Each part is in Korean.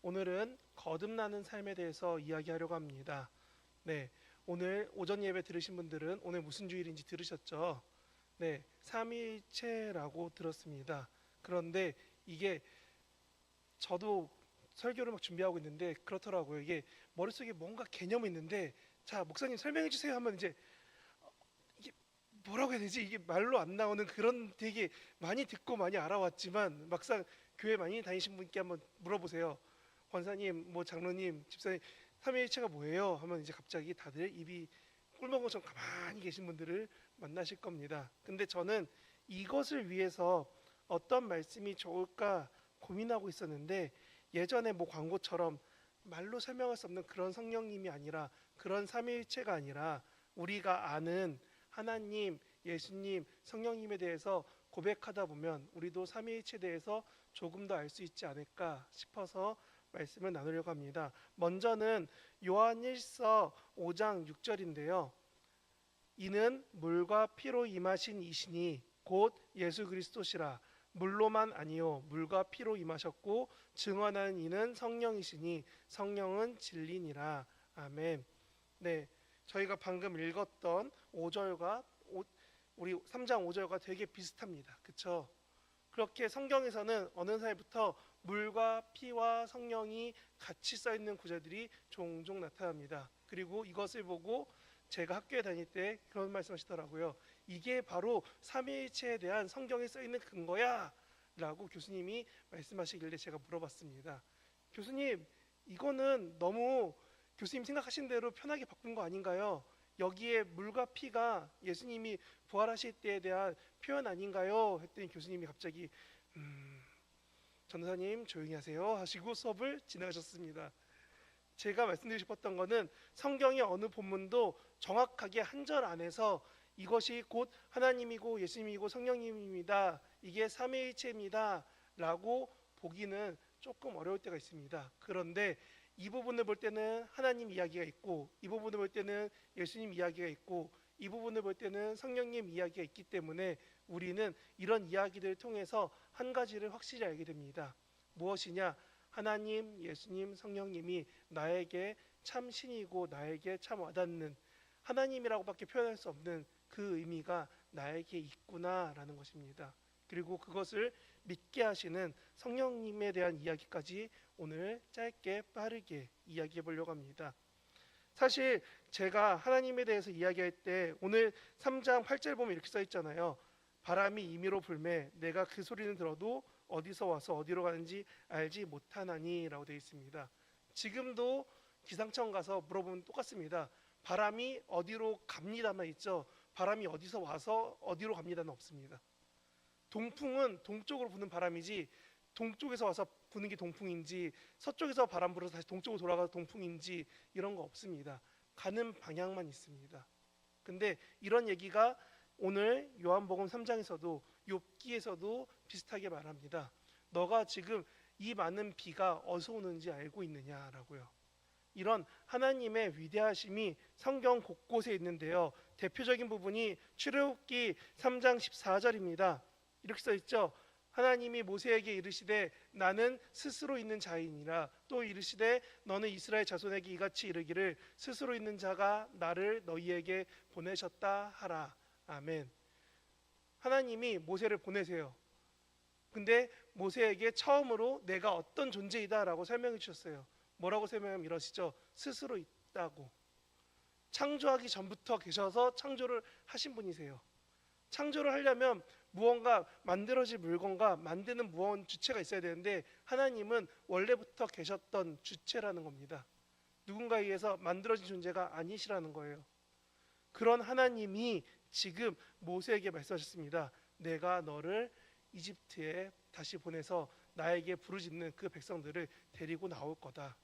오늘은 거듭나는 삶에 대해서 이야기하려고 합니다. 네, 오늘 오전 예배 들으신 분들은 오늘 무슨 주일인지 들으셨죠? 네, 삼위일체라고 들었습니다. 그런데 이게 저도 설교를 막 준비하고 있는데 그렇더라고요. 이게 머릿속에 뭔가 개념이 있는데, 자, 목사님 설명해 주세요 하면 이제 이게 뭐라고 해야 되지? 이게 말로 안 나오는 그런, 되게 많이 듣고 많이 알아왔지만 막상 교회 많이 다니신 분께 한번 물어보세요. 권사님, 뭐 장로님, 집사님, 삼위일체가 뭐예요? 하면 이제 갑자기 다들 입이 꿀먹은 것처럼 가만히 계신 분들을 만나실 겁니다. 근데 저는 이것을 위해서 어떤 말씀이 좋을까 고민하고 있었는데, 예전에 뭐 광고처럼 말로 설명할 수 없는 그런 성령님이 아니라, 그런 삼위일체가 아니라 우리가 아는 하나님, 예수님, 성령님에 대해서 고백하다 보면 우리도 삼위일체에 대해서 조금 더 알 수 있지 않을까 싶어서 말씀을 나누려고 합니다. 먼저는 요한일서 5장 6절인데요. 이는 물과 피로 임하신 이시니 곧 예수 그리스도시라. 물로만 아니요 물과 피로 임하셨고 증언하는 이는 성령이시니 성령은 진리니라. 아멘. 네, 저희가 방금 읽었던 5절과 우리 3장 5절과 되게 비슷합니다. 그렇죠? 그렇게 성경에서는 어느 살부터 물과 피와 성령이 같이 써 있는 구절들이 종종 나타납니다. 그리고 이것을 보고 제가 학교에 다닐 때 그런 말씀하시더라고요. 이게 바로 삼위일체에 대한 성경에 써 있는 근거야 라고 교수님이 말씀하시길래 제가 물어봤습니다. 교수님, 이거는 너무 교수님 생각하신 대로 편하게 바꾼 거 아닌가요? 여기에 물과 피가 예수님이 부활하실 때에 대한 표현 아닌가요? 했더니 교수님이 갑자기 전도사님 조용히 하세요 하시고 수업을 진행하셨습니다. 제가 말씀드리고 싶었던 것은 성경의 어느 본문도 정확하게 한 절 안에서 이것이 곧 하나님이고 예수님이고 성령님입니다, 이게 삼위일체입니다 라고 보기는 조금 어려울 때가 있습니다. 그런데 이 부분을 볼 때는 하나님 이야기가 있고, 이 부분을 볼 때는 예수님 이야기가 있고, 이 부분을 볼 때는 성령님 이야기가 있기 때문에 우리는 이런 이야기들을 통해서 한 가지를 확실히 알게 됩니다. 무엇이냐? 하나님, 예수님, 성령님이 나에게 참 신이고 나에게 참 와닿는, 하나님이라고밖에 표현할 수 없는 그 의미가 나에게 있구나라는 것입니다. 그리고 그것을 믿게 하시는 성령님에 대한 이야기까지 오늘 짧게 빠르게 이야기해 보려고 합니다. 사실 제가 하나님에 대해서 이야기할 때 오늘 3장 8절 보면 이렇게 써 있잖아요. 바람이 임의로 불매 내가 그 소리는 들어도 어디서 와서 어디로 가는지 알지 못하나니 라고 되어 있습니다. 지금도 기상청 가서 물어보면 똑같습니다. 바람이 어디로 갑니다만 있죠. 바람이 어디서 와서 어디로 갑니다는 없습니다. 동풍은 동쪽으로 부는 바람이지, 동쪽에서 와서 부는 게 동풍인지, 서쪽에서 바람 불어서 다시 동쪽으로 돌아가서 동풍인지 이런 거 없습니다. 가는 방향만 있습니다. 근데 이런 얘기가 오늘 요한복음 3장에서도 욥기에서도 비슷하게 말합니다. 너가 지금 이 많은 비가 어디서 오는지 알고 있느냐라고요. 이런 하나님의 위대하심이 성경 곳곳에 있는데요. 대표적인 부분이 출애굽기 3장 14절입니다. 이렇게 써 있죠. 하나님이 모세에게 이르시되 나는 스스로 있는 자이니라. 또 이르시되 너는 이스라엘 자손에게 이같이 이르기를 스스로 있는 자가 나를 너희에게 보내셨다 하라. 아멘. 하나님이 모세를 보내세요. 근데 모세에게 처음으로 내가 어떤 존재이다라고 설명해 주셨어요. 뭐라고 설명하면 이러시죠. 스스로 있다고. 창조하기 전부터 계셔서 창조를 하신 분이세요. 창조를 하려면 무언가 만들어질 물건과 만드는 무언 주체가 있어야 되는데 하나님은 원래부터 계셨던 주체라는 겁니다. 누군가에 의해서 만들어진 존재가 아니시라는 거예요. 그런 하나님이 지금 모세에게 말씀하셨습니다. 내가 너를 이집트에 다시 보내서 나에게 부르짖는 그 백성들을 데리고 나올 거다.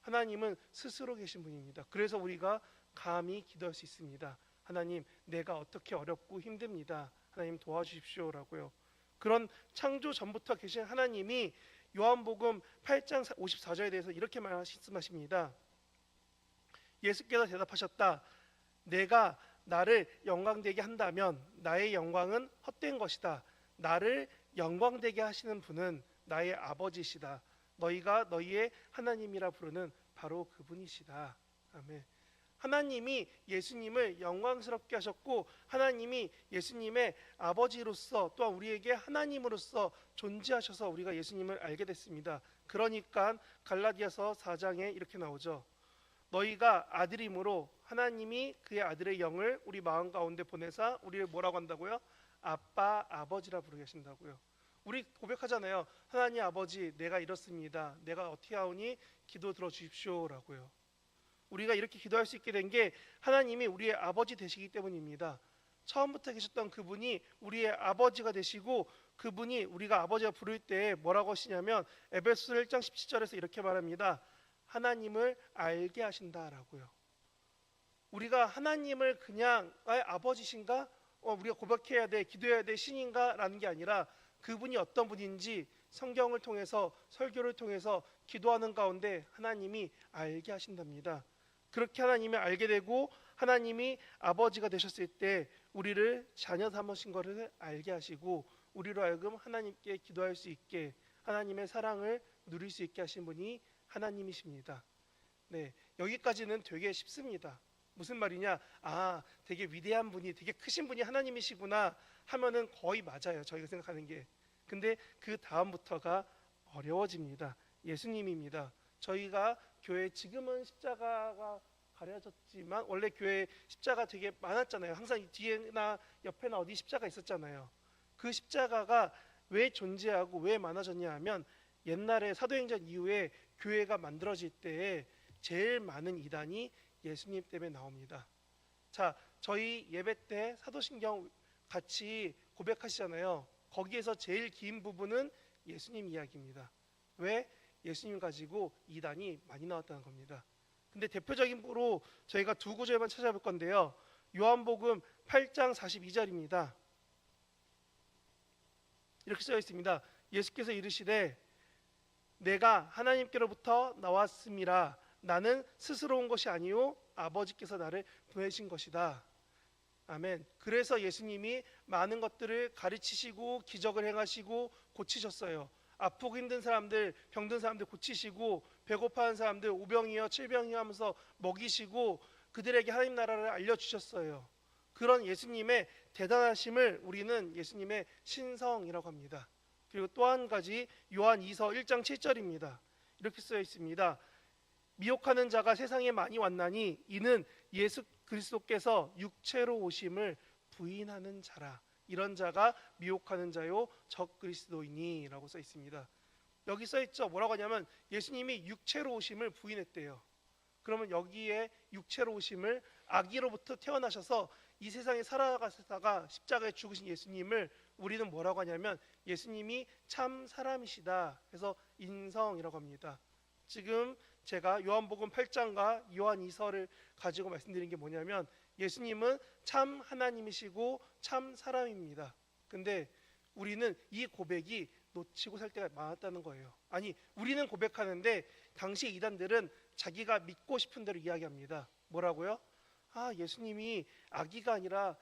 하나님은 스스로 계신 분입니다. 그래서 우리가 감히 기도할 수 있습니다. 하나님, 내가 어떻게 어렵고 힘듭니다. 하나님 도와주십시오라고요. 그런 창조 전부터 계신 하나님이 요한복음 8장 54절에 대해서 이렇게 말씀하십니다. 예수께서 대답하셨다. 내가 나를 영광되게 한다면 나의 영광은 헛된 것이다. 나를 영광되게 하시는 분은 나의 아버지시다. 너희가 너희의 하나님이라 부르는 바로 그분이시다. 아멘. 하나님이 예수님을 영광스럽게 하셨고 하나님이 예수님의 아버지로서 또한 우리에게 하나님으로서 존재하셔서 우리가 예수님을 알게 됐습니다. 그러니까 갈라디아서 4장에 이렇게 나오죠. 너희가 아들임으로 하나님이 그의 아들의 영을 우리 마음 가운데 보내사 우리를 뭐라고 한다고요? 아빠, 아버지라 부르게 하신다고요. 우리 고백하잖아요. 하나님 아버지, 내가 이렇습니다. 내가 어떻게 하오니 기도 들어주십시오라고요. 우리가 이렇게 기도할 수 있게 된 게 하나님이 우리의 아버지 되시기 때문입니다. 처음부터 계셨던 그분이 우리의 아버지가 되시고 그분이 우리가 아버지가 부를 때 뭐라고 하시냐면 에베소서 1장 17절에서 이렇게 말합니다. 하나님을 알게 하신다라고요. 우리가 하나님을 그냥 아버지신가? 우리가 고백해야 돼, 기도해야 돼, 신인가? 라는 게 아니라 그분이 어떤 분인지 성경을 통해서 설교를 통해서 기도하는 가운데 하나님이 알게 하신답니다. 그렇게 하나님이 알게 되고 하나님이 아버지가 되셨을 때 우리를 자녀 삼으신 것을 알게 하시고 우리로 하여금 하나님께 기도할 수 있게 하나님의 사랑을 누릴 수 있게 하신 분이 하나님이십니다. 네, 여기까지는 되게 쉽습니다. 무슨 말이냐? 되게 위대한 분이, 되게 크신 분이 하나님이시구나 하면은 거의 맞아요. 저희가 생각하는 게. 근데 그 다음부터가 어려워집니다. 예수님입니다. 저희가 교회 지금은 십자가가 가려졌지만 원래 교회 십자가 되게 많았잖아요. 항상 뒤에나 옆에나 어디 십자가 있었잖아요. 그 십자가가 왜 존재하고 왜 많아졌냐 하면 옛날에 사도행전 이후에 교회가 만들어질 때에 제일 많은 이단이 예수님 때문에 나옵니다. 자, 저희 예배 때 사도신경 같이 고백하시잖아요. 거기에서 제일 긴 부분은 예수님 이야기입니다. 왜? 예수님 가지고 이단이 많이 나왔다는 겁니다. 근데 대표적으로 저희가 두 구절만 찾아볼 건데요. 요한복음 8장 42절입니다. 이렇게 써 있습니다. 예수께서 이르시되 내가 하나님께로부터 나왔음이라 나는 스스로 온 것이 아니요 아버지께서 나를 보내신 것이다. 아멘. 그래서 예수님이 많은 것들을 가르치시고 기적을 행하시고 고치셨어요. 아프고 힘든 사람들, 병든 사람들 고치시고 배고파하는 사람들 오병이어 칠병이어 하면서 먹이시고 그들에게 하나님 나라를 알려주셨어요. 그런 예수님의 대단하심을 우리는 예수님의 신성이라고 합니다. 그리고 또 한 가지 요한 2서 1장 7절입니다. 이렇게 쓰여 있습니다. 미혹하는 자가 세상에 많이 왔나니 이는 예수 그리스도께서 육체로 오심을 부인하는 자라. 이런 자가 미혹하는 자요 적 그리스도이니라고 써 있습니다. 여기 써 있죠. 뭐라고 하냐면 예수님이 육체로 오심을 부인했대요. 그러면 여기에 육체로 오심을 아기로부터 태어나셔서 이 세상에 살아가시다가 십자가에 죽으신 예수님을 우리는 뭐라고 하냐면 예수님이 참 사람이시다 해서 인성이라고 합니다. 지금 제가 요한복음 8장과 요한 2서를 가지고 말씀드린 게 뭐냐면 예수님은 참 하나님이시고 참 사람입니다. 근데 우리는 이 고백이 놓치고 살 때가 많았다는 거예요. 아니, 우리는 고백하는데 당시 이단들은 자기가 믿고 싶은 대로 이야기합니다. 뭐라고요? 예수님이 아기가 아니라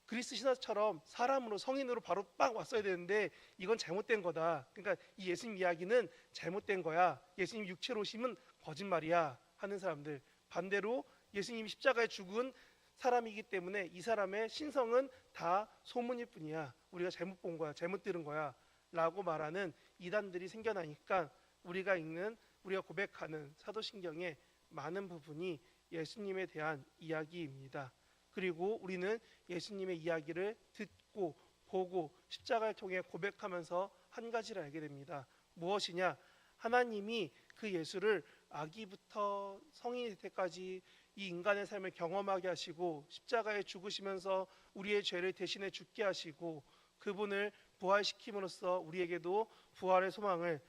그리스 신화처럼 사람으로 성인으로 바로 빡 왔어야 되는데 이건 잘못된 거다. 그러니까 이 예수님 이야기는 잘못된 거야. 예수님 육체로 오심은 거짓말이야 하는 사람들. 반대로 예수님이 십자가에 죽은 사람이기 때문에 이 사람의 신성은 다 소문일 뿐이야. 우리가 잘못 본 거야. 잘못 들은 거야. 라고 말하는 이단들이 생겨나니까 우리가 읽는 우리가 고백하는 사도신경의 많은 부분이 예수님에 대한 이야기입니다. 그리고 우리는 예수님의 이야기를 듣고 보고 십자가를 통해 고백하면서 한 가지를 알게 됩니다. 무엇이냐? 하나님이 그 예수를 아기부터 성인이 될 때까지 이 인간의 삶을 경험하게 하시고 십자가에 죽으시면서 우리의 죄를 대신해 죽게 하시고 그분을 부활시킴으로써 우리에게도 부활의 소망을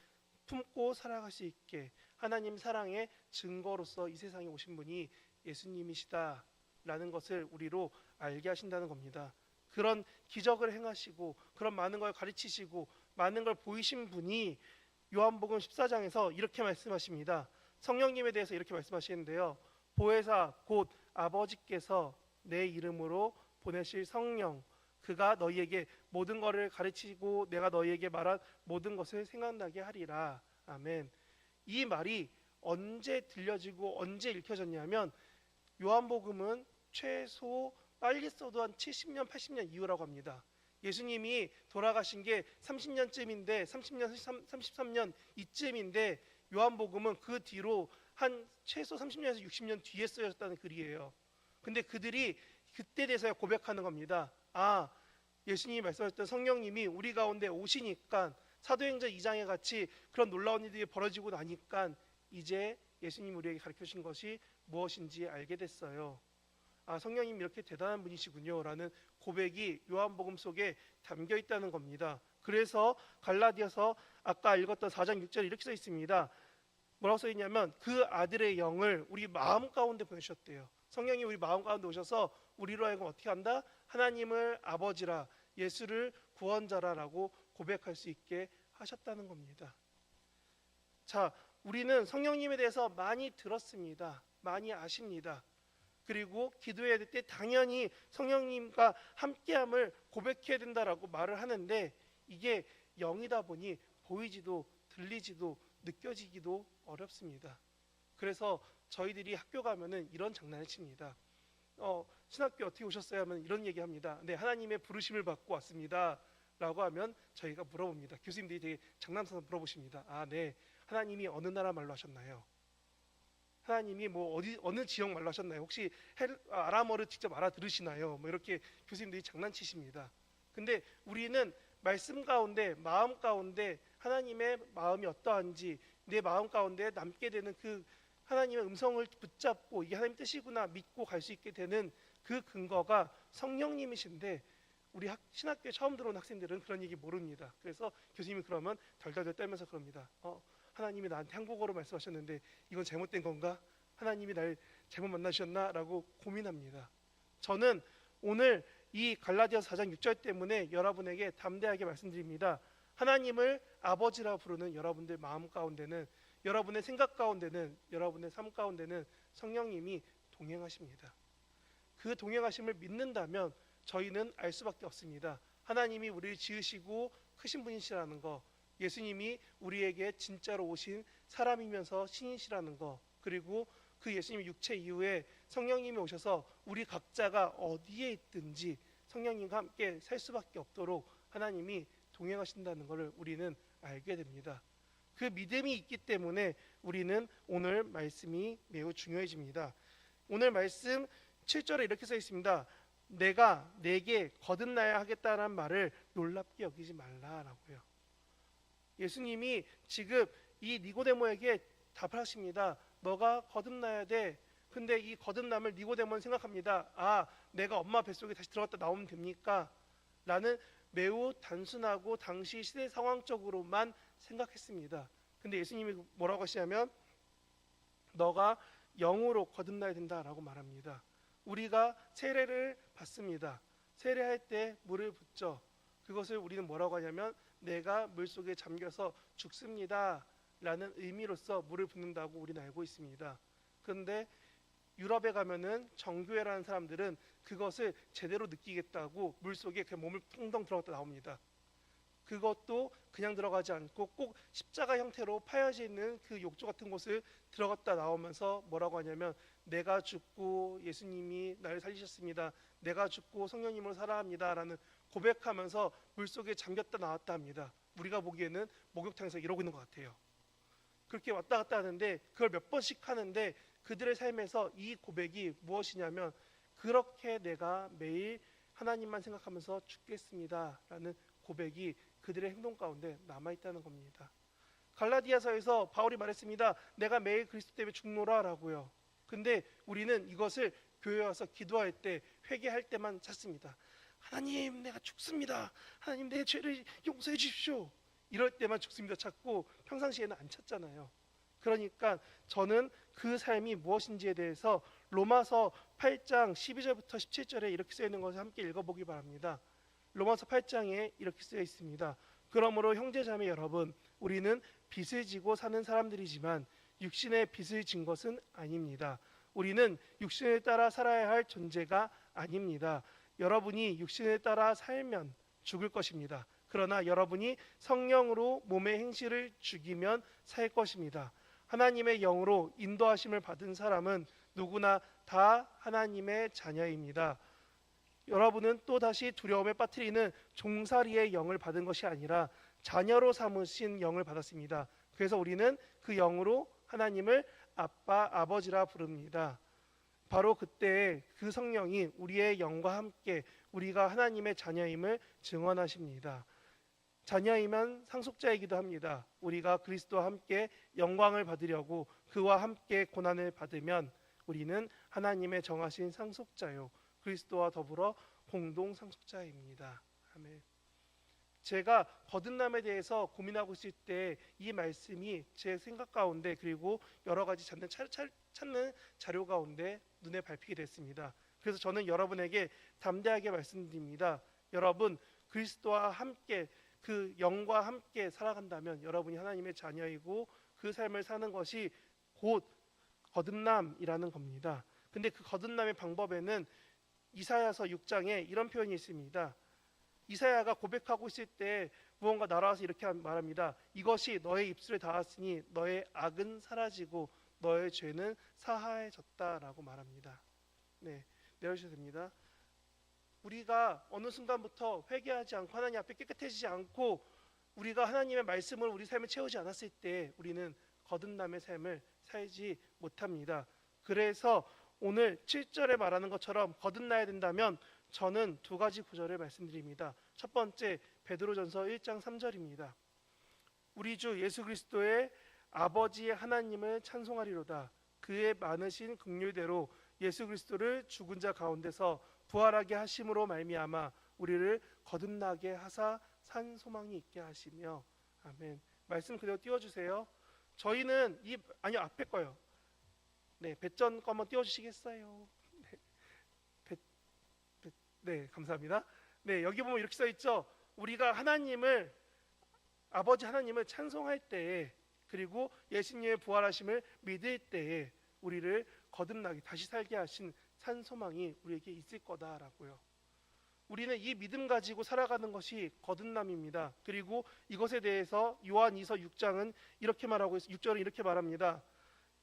품고 살아갈 수 있게 하나님 사랑의 증거로서 이 세상에 오신 분이 예수님이시다라는 것을 우리로 알게 하신다는 겁니다. 그런 기적을 행하시고 그런 많은 걸 가르치시고 많은 걸 보이신 분이 요한복음 14장에서 이렇게 말씀하십니다. 성령님에 대해서 이렇게 말씀하시는데요. 보혜사 곧 아버지께서 내 이름으로 보내실 성령 그가 너희에게 모든 것을 가르치고 내가 너희에게 말한 모든 것을 생각나게 하리라. 아멘. 이 말이 언제 들려지고 언제 읽혀졌냐면 요한복음은 최소 빨리 써도 한 70년, 80년 이후라고 합니다. 예수님이 돌아가신 게 30년쯤인데 30년, 33년 이쯤인데 요한복음은 그 뒤로 한 최소 30년에서 60년 뒤에 쓰여졌다는 글이에요. 근데 그들이 그때 대해서 고백하는 겁니다. 아, 예수님이 말씀하셨던 성령님이 우리 가운데 오시니까 사도행전 2장에 같이 그런 놀라운 일들이 벌어지고 나니까 이제 예수님이 우리에게 가르쳐 주신 것이 무엇인지 알게 됐어요. 아, 성령님 이렇게 대단한 분이시군요 라는 고백이 요한복음 속에 담겨 있다는 겁니다. 그래서 갈라디아서 아까 읽었던 4장 6절에 이렇게 써 있습니다. 뭐라고 써 있냐면 그 아들의 영을 우리 마음 가운데 보내셨대요. 성령이 우리 마음 가운데 오셔서 우리로 하여금 어떻게 한다? 하나님을 아버지라, 예수를 구원자라라고 고백할 수 있게 하셨다는 겁니다. 자, 우리는 성령님에 대해서 많이 들었습니다. 많이 아십니다. 그리고 기도해야 될 때 당연히 성령님과 함께함을 고백해야 된다라고 말을 하는데 이게 영이다 보니 보이지도 들리지도 느껴지기도 어렵습니다. 그래서 저희들이 학교 가면은 이런 장난을 칩니다. 신학교 어떻게 오셨어요? 하면 이런 얘기합니다. 네, 하나님의 부르심을 받고 왔습니다. 라고 하면 저희가 물어봅니다. 교수님들이 되게 장난쳐서 물어보십니다. 아, 네, 하나님이 어느 나라 말로 하셨나요? 하나님이 뭐 어느 지역 말로 하셨나요? 혹시 아람어를 직접 알아들으시나요? 뭐 이렇게 교수님들이 장난치십니다. 근데 우리는 말씀 가운데, 마음 가운데 하나님의 마음이 어떠한지 내 마음 가운데 남게 되는 그 하나님의 음성을 붙잡고 이게 하나님 뜻이구나 믿고 갈 수 있게 되는 그 근거가 성령님이신데 우리 신학교에 처음 들어온 학생들은 그런 얘기 모릅니다. 그래서 교수님이 그러면 덜덜덜 떨면서 그럽니다. 하나님이 나한테 한국어로 말씀하셨는데 이건 잘못된 건가? 하나님이 날 잘못 만나셨나? 라고 고민합니다. 저는 오늘 이 갈라디아서 4장 6절 때문에 여러분에게 담대하게 말씀드립니다. 하나님을 아버지라 부르는 여러분들 마음 가운데는, 여러분의 생각 가운데는, 여러분의 삶 가운데는 성령님이 동행하십니다. 그 동행하심을 믿는다면 저희는 알 수밖에 없습니다. 하나님이 우리를 지으시고 크신 분이시라는 거, 예수님이 우리에게 진짜로 오신 사람이면서 신이시라는 거, 그리고 그 예수님의 육체 이후에 성령님이 오셔서 우리 각자가 어디에 있든지 성령님과 함께 살 수밖에 없도록 하나님이 동행하신다는 것을 우리는 알게 됩니다. 그 믿음이 있기 때문에 우리는 오늘 말씀이 매우 중요해집니다. 오늘 말씀 7절에 이렇게 써 있습니다. 내가 내게 거듭나야 하겠다는 말을 놀랍게 여기지 말라라고요. 예수님이 지금 이 니고데모에게 답하십니다. 너가 거듭나야 돼. 근데 이 거듭남을 니고데모는 생각합니다. 아, 내가 엄마 뱃속에 다시 들어갔다 나오면 됩니까? 라는 매우 단순하고 당시 시대 상황적으로만 생각했습니다. 근데 예수님이 뭐라고 하시냐면 너가 영으로 거듭나야 된다라고 말합니다. 우리가 세례를 받습니다. 세례할 때 물을 붓죠. 그것을 우리는 뭐라고 하냐면 내가 물속에 잠겨서 죽습니다 라는 의미로서 물을 붓는다고 우리는 알고 있습니다. 그런데 유럽에 가면은 정교회라는 사람들은 그것을 제대로 느끼겠다고 물속에 그냥 몸을 텅덩 들어갔다 나옵니다. 그것도 그냥 들어가지 않고 꼭 십자가 형태로 파여져 있는 그 욕조 같은 곳을 들어갔다 나오면서 뭐라고 하냐면 내가 죽고 예수님이 나를 살리셨습니다. 내가 죽고 성령님으로 살아갑니다 라는 고백하면서 물속에 잠겼다 나왔다 합니다. 우리가 보기에는 목욕탕에서 이러고 있는 것 같아요. 그렇게 왔다 갔다 하는데 그걸 몇 번씩 하는데 그들의 삶에서 이 고백이 무엇이냐면 그렇게 내가 매일 하나님만 생각하면서 죽겠습니다 라는 고백이 그들의 행동 가운데 남아있다는 겁니다. 갈라디아서에서 바울이 말했습니다. 내가 매일 그리스도 때문에 죽노라 라고요. 근데 우리는 이것을 교회에 와서 기도할 때 회개할 때만 찾습니다. 하나님 내가 죽습니다. 하나님 내 죄를 용서해 주십시오. 이럴 때만 죽습니다 찾고 평상시에는 안 찾잖아요. 그러니까 저는 그 삶이 무엇인지에 대해서 로마서 8장 12절부터 17절에 이렇게 쓰여 있는 것을 함께 읽어보기 바랍니다. 로마서 8장에 이렇게 쓰여 있습니다. 그러므로 형제자매 여러분, 우리는 빚을 지고 사는 사람들이지만 육신의 빚을 진 것은 아닙니다. 우리는 육신을 따라 살아야 할 존재가 아닙니다. 여러분이 육신을 따라 살면 죽을 것입니다. 그러나 여러분이 성령으로 몸의 행실을 죽이면 살 것입니다. 하나님의 영으로 인도하심을 받은 사람은 누구나 다 하나님의 자녀입니다. 여러분은 또다시 두려움에 빠뜨리는 종살이의 영을 받은 것이 아니라 자녀로 삼으신 영을 받았습니다. 그래서 우리는 그 영으로 하나님을 아빠, 아버지라 부릅니다. 바로 그때 그 성령이 우리의 영과 함께 우리가 하나님의 자녀임을 증언하십니다. 자녀이면 상속자이기도 합니다. 우리가 그리스도와 함께 영광을 받으려고 그와 함께 고난을 받으면 우리는 하나님의 정하신 상속자요 그리스도와 더불어 공동 상속자입니다. 아멘. 제가 거듭남에 대해서 고민하고 있을 때 이 말씀이 제 생각 가운데 그리고 여러 가지 찾는 자료 가운데 눈에 밟히게 됐습니다. 그래서 저는 여러분에게 담대하게 말씀드립니다. 여러분 그리스도와 함께 그 영과 함께 살아간다면 여러분이 하나님의 자녀이고 그 삶을 사는 것이 곧 거듭남이라는 겁니다. 근데 그 거듭남의 방법에는 이사야서 6장에 이런 표현이 있습니다. 이사야가 고백하고 있을 때 무언가 날아와서 이렇게 말합니다. 이것이 너의 입술에 닿았으니 너의 악은 사라지고 너의 죄는 사하해졌다라고 말합니다. 네, 내려주셔도 됩니다. 우리가 어느 순간부터 회개하지 않고 하나님 앞에 깨끗해지지 않고 우리가 하나님의 말씀을 우리 삶에 채우지 않았을 때 우리는 거듭남의 삶을 살지 못합니다. 그래서 오늘 7절에 말하는 것처럼 거듭나야 된다면 저는 두 가지 구절을 말씀드립니다. 첫 번째 베드로전서 1장 3절입니다. 우리 주 예수 그리스도의 아버지 하나님을 찬송하리로다. 그의 많으신 긍휼대로 예수 그리스도를 죽은 자 가운데서 부활하게 하심으로 말미암아 우리를 거듭나게 하사 산 소망이 있게 하시며. 아멘. 말씀 그대로 띄워주세요. 저희는 아니요 앞에 거요. 네, 배전 거 한번 띄워주시겠어요? 네, 감사합니다. 네, 여기 보면 이렇게 써 있죠. 우리가 하나님을 아버지 하나님을 찬송할 때에 그리고 예수님의 부활하심을 믿을 때에 우리를 거듭나게 다시 살게 하신 산 소망이 우리에게 있을 거다라고요. 우리는 이 믿음 가지고 살아가는 것이 거듭남입니다. 그리고 이것에 대해서 요한 2서 6장은 이렇게 말하고 있어요. 6절은 이렇게 말합니다.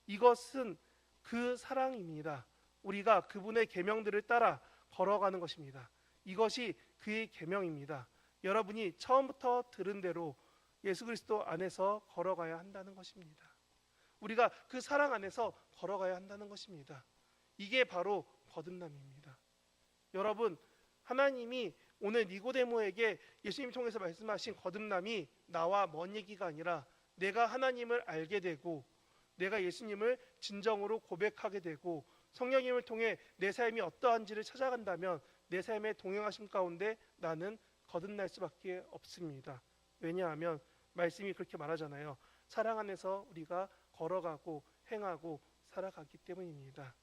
이것은 그 사랑입니다. 우리가 그분의 계명들을 따라 걸어가는 것입니다. 이것이 그의 계명입니다. 여러분이 처음부터 들은 대로 예수 그리스도 안에서 걸어가야 한다는 것입니다. 우리가 그 사랑 안에서 걸어가야 한다는 것입니다. 이게 바로 거듭남입니다. 여러분, 하나님이 오늘 니고데모에게 예수님 통해서 말씀하신 거듭남이 나와 먼 얘기가 아니라 내가 하나님을 알게 되고 내가 예수님을 진정으로 고백하게 되고 성령님을 통해 내 삶이 어떠한지를 찾아간다면 내 삶의 동행하심 가운데 나는 거듭날 수밖에 없습니다. 왜냐하면 말씀이 그렇게 말하잖아요. 사랑 안에서 우리가 걸어가고 행하고 살아가기 때문입니다.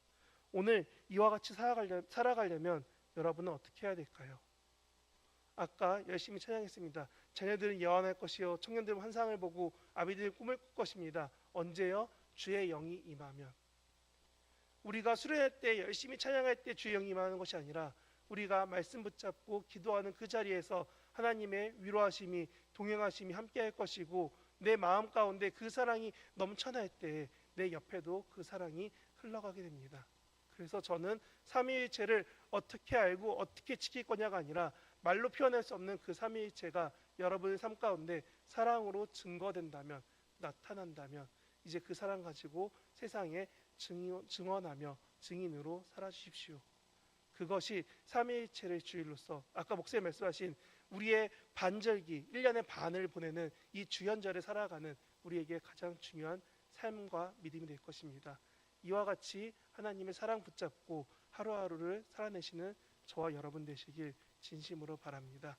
오늘 이와 같이 살아가려면 여러분은 어떻게 해야 될까요? 아까 열심히 찬양했습니다. 자녀들은 예언할 것이요 청년들은 환상을 보고 아비들은 꿈을 꿀 것입니다. 언제요? 주의 영이 임하면. 우리가 수련할 때 열심히 찬양할 때 주의 영이 임하는 것이 아니라 우리가 말씀 붙잡고 기도하는 그 자리에서 하나님의 위로하심이 동행하심이 함께할 것이고 내 마음 가운데 그 사랑이 넘쳐날 때 내 옆에도 그 사랑이 흘러가게 됩니다. 그래서 저는 삼위일체를 어떻게 알고 어떻게 지킬 거냐가 아니라 말로 표현할 수 없는 그 삼위일체가 여러분의 삶 가운데 사랑으로 증거된다면 나타난다면 이제 그 사랑 가지고 세상에 증언하며 증인으로 살아주십시오. 그것이 삼위일체의 주일로서 아까 목사님 말씀하신 우리의 반절기 1년의 반을 보내는 이 주연절에 살아가는 우리에게 가장 중요한 삶과 믿음이 될 것입니다. 이와 같이 하나님의 사랑 붙잡고 하루하루를 살아내시는 저와 여러분 되시길 진심으로 바랍니다.